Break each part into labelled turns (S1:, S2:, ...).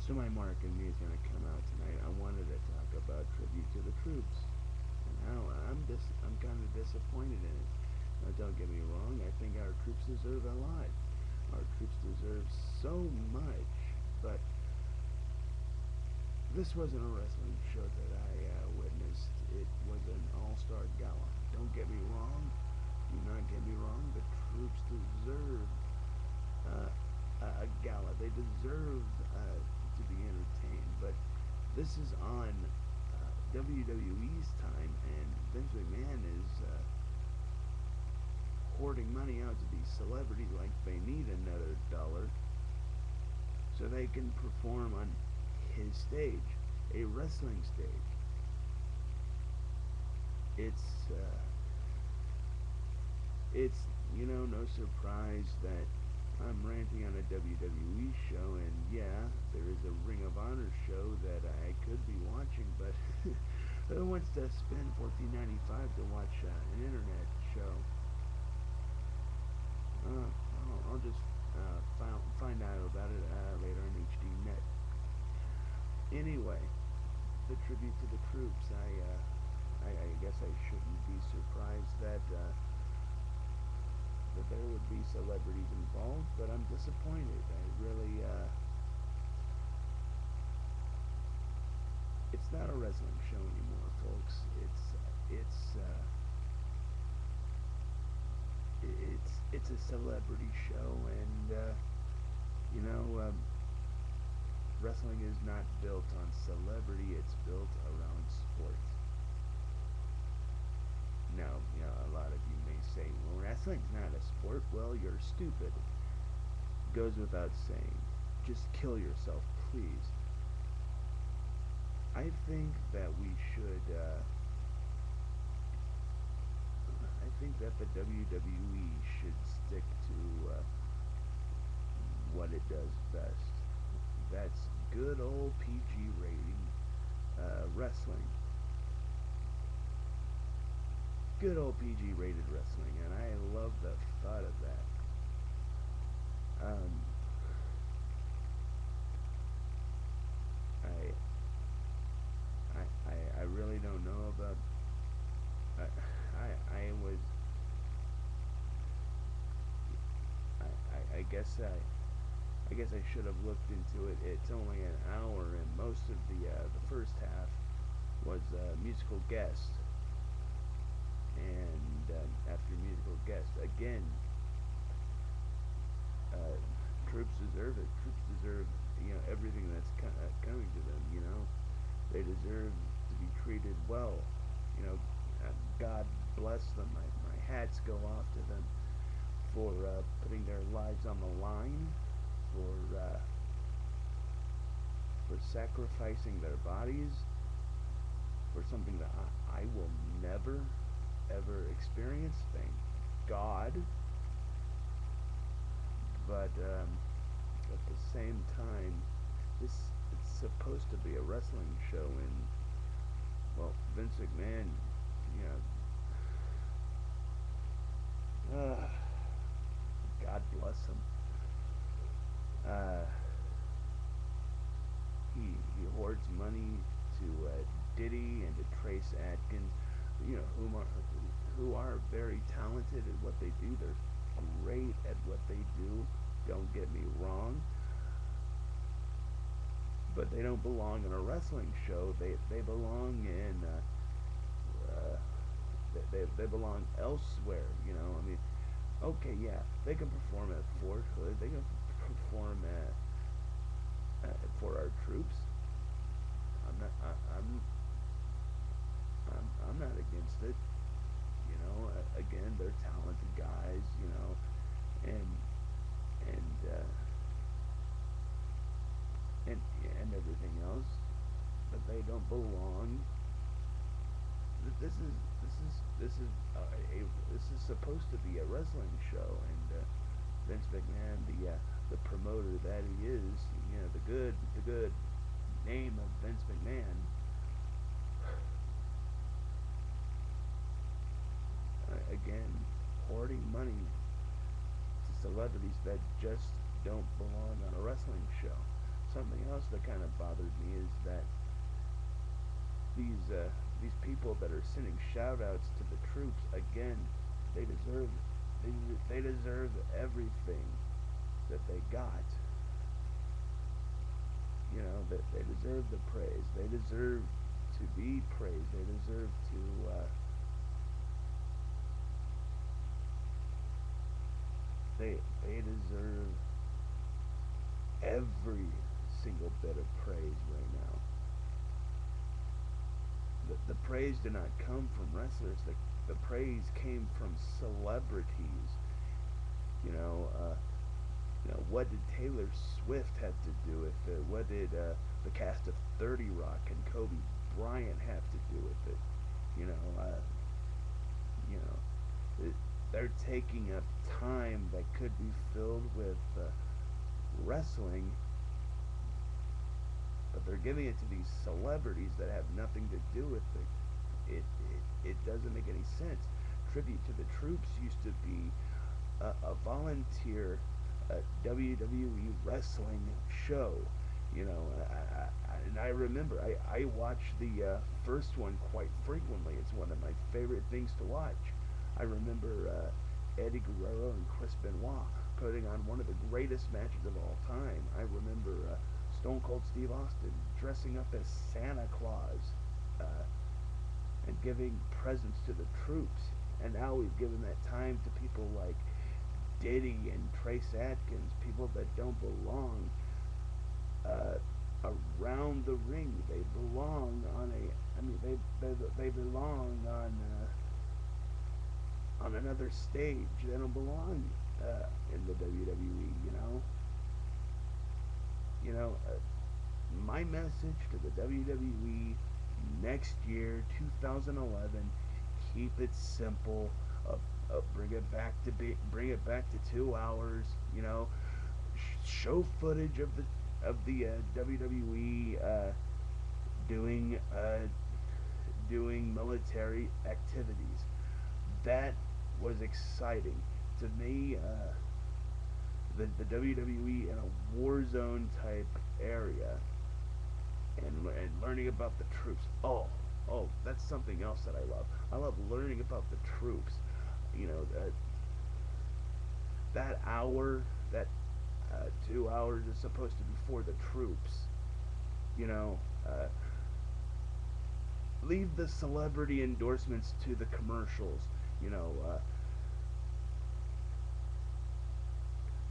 S1: So my mark in me is going to come out tonight. I wanted to talk about tribute to the troops and how I'm kind of disappointed in it. Now, don't get me wrong. I think our troops deserve a lot. Our troops deserve so much, but this wasn't a wrestling show that I witnessed. It was an all-star gala. Don't get me wrong. Do not get me wrong. The troops deserve a gala. They deserve to be entertained. But this is on WWE's time, and Vince McMahon is hoarding money out to these celebrities like they need another dollar so they can perform on his stage, a wrestling stage. It's it's no surprise that I'm ranting on a WWE show, and yeah, there is a Ring of Honor show that I could be watching, but who wants to spend $14.95 to watch an internet show? I'll just find out about it later on HD Net. Anyway, the tribute to the troops. I guess I shouldn't be surprised that there would be celebrities involved, but I'm disappointed. I really, it's not a wrestling show anymore, folks. It's a celebrity show, and you know, wrestling is not built on celebrity. It's built around sport. Now, a lot of you may say, well, wrestling's not a sport. Well, you're stupid. Goes without saying. Just kill yourself, please. I think that we should, I think that the WWE should stick to what it does best. That's good old PG rating wrestling. Good old PG rated wrestling, and I love the thought of that. Um, I, I really don't know about. I was. I guess I should have looked into it. It's only an hour, and most of the first half was musical guest, and after musical guest, again, uh, troops deserve it. Troops deserve everything that's coming to them. They deserve to be treated well. God bless them. My hats go off to them for putting their lives on the line, for for sacrificing their bodies for something that I will never ever experience. Thank God. But at the same time, this it's supposed to be a wrestling show, and well, Vince McMahon, you know, God bless him. Uh, he hoards money to Diddy and to Trace Atkins, who are very talented at what they do. They're great at what they do. Don't get me wrong, but they don't belong in a wrestling show. They belong in they belong elsewhere. I mean, okay, yeah, they can perform at Fort Hood. They can perform for our troops. I'm not. I'm not against it. Again, they're talented guys. And and uh, and everything else, but they don't belong. This is supposed to be a wrestling show, and Vince McMahon, the promoter that he is, the good name of Vince McMahon, again, hoarding money to celebrities that just don't belong on a wrestling show. something else that kind of bothered me is that these people that are sending shout outs to the troops, again, they deserve they, they deserve everything that they got. You know, that they deserve the praise. They deserve to be praised. They deserve to they deserve every single bit of praise right now. The praise did not come from wrestlers. The praise came from celebrities. You know, what did Taylor Swift have to do with it? What did the cast of 30 Rock and Kobe Bryant have to do with it? You know, you know, they're taking up time that could be filled with wrestling, but they're giving it to these celebrities that have nothing to do with it. It doesn't make any sense. Tribute to the Troops used to be a volunteer WWE wrestling show. You know, and I remember I watched the first one quite frequently. It's one of my favorite things to watch. I remember Eddie Guerrero and Chris Benoit putting on one of the greatest matches of all time. I remember Stone Cold Steve Austin dressing up as Santa Claus uh, and giving presents to the troops. And now we've given that time to people like Diddy and Trace Adkins, people that don't belong uh, around the ring. They belong on a. I mean, they belong on another stage. They don't belong in the WWE. My message to the WWE next year, 2011, keep it simple. Bring it back to 2 hours. Show footage of the WWE doing doing military activities. That was exciting to me. The WWE in a war zone type area, and learning about the troops. Oh, that's something else that I love. I love learning about the troops. You know, that hour, that 2 hours is supposed to be for the troops. You know, leave the celebrity endorsements to the commercials. You know,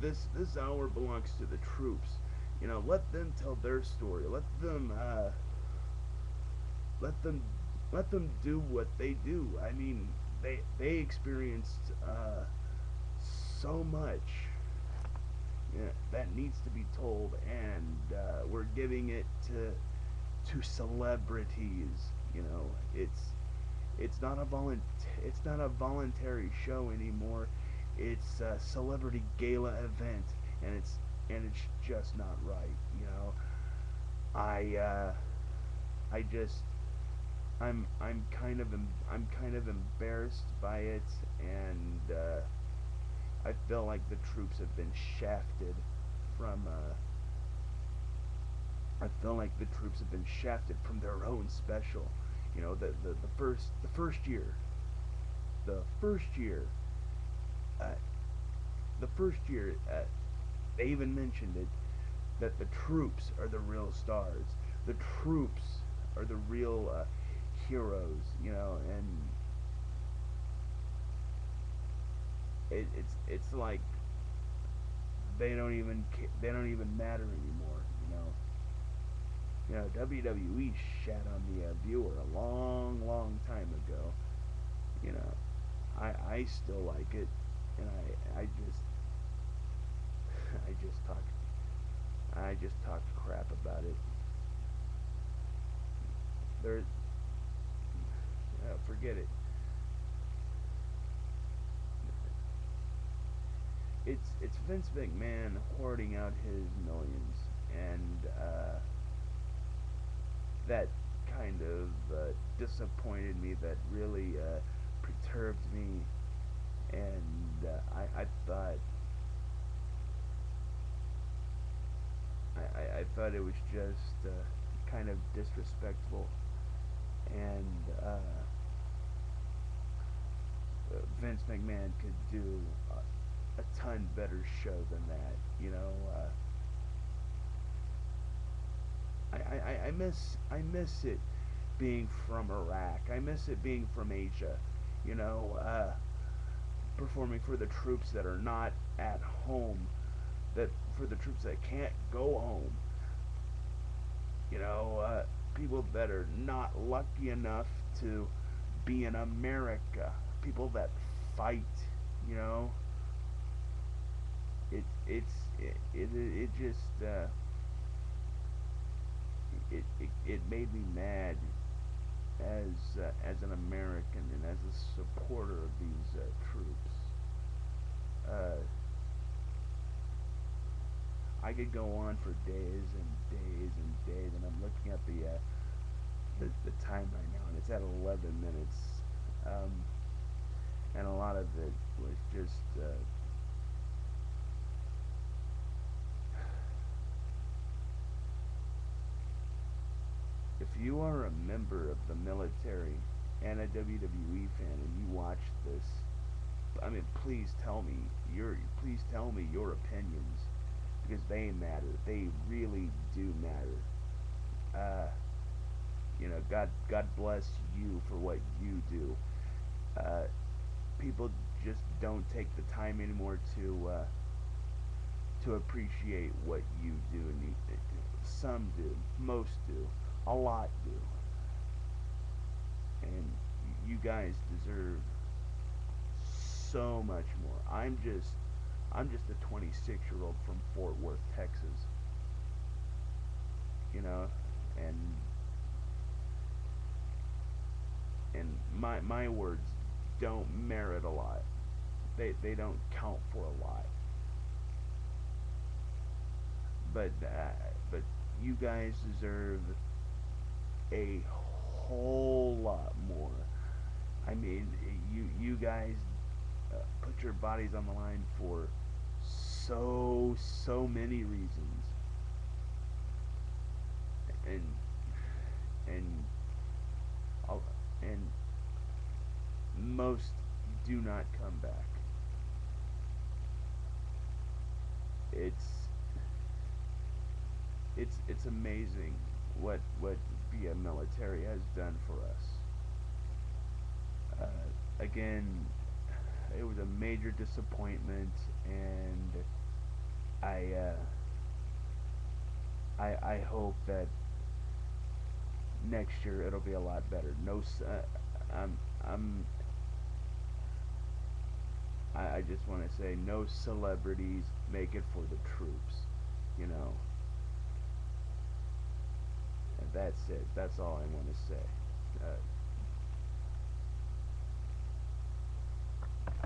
S1: this hour belongs to the troops. Let them tell their story. Let them let them do what they do. I mean, they experienced so much, that needs to be told, and we're giving it to celebrities. It's not a voluntary show anymore. It's a celebrity gala event, and it's just not right. I I just I'm kind of embarrassed by it, and I feel like the troops have been shafted from. I feel like the troops have been shafted from their own special. The first year, uh, the first year, they even mentioned it, that the troops are the real stars. The troops are the real heroes. And it's like they don't even matter anymore. WWE shat on the viewer a long, long time ago. You know, I still like it, and I just I just talked crap about it. There, forget it. It's Vince McMahon hoarding out his millions, and that kind of disappointed me. That really perturbed me, and I thought I thought it was just kind of disrespectful, and Vince McMahon could do a ton better show than that. You know, I miss it being from Iraq. I miss it being from Asia. You know, performing for the troops that are not at home, that for the troops that can't go home. You know, people that are not lucky enough to be in America. People that fight. You know, it just it made me mad as an American and as a supporter of these troops. Uh, I could go on for days and days and days, and I'm looking at the time right now, and it's at 11 minutes, um, and a lot of it was just if you are a member of the military and a WWE fan and you watch this, I mean, please tell me your opinions because they matter. They really do matter. You know, God bless you for what you do. Uh, People just don't take the time anymore to appreciate what you do, and some do, most do, a lot do, and you guys deserve so much more. I'm just a 26-year-old from Fort Worth, Texas, you know, and my words don't merit a lot. They don't count for a lot. But you guys deserve a whole lot more. I mean, you guys put your bodies on the line for so many reasons, and and and most do not come back. It's it's amazing what the military has done for us. Again, it was a major disappointment, and I I hope that next year it'll be a lot better. No, I'm I just want to say no celebrities make it for the troops. You know, and that's it. That's all I want to say.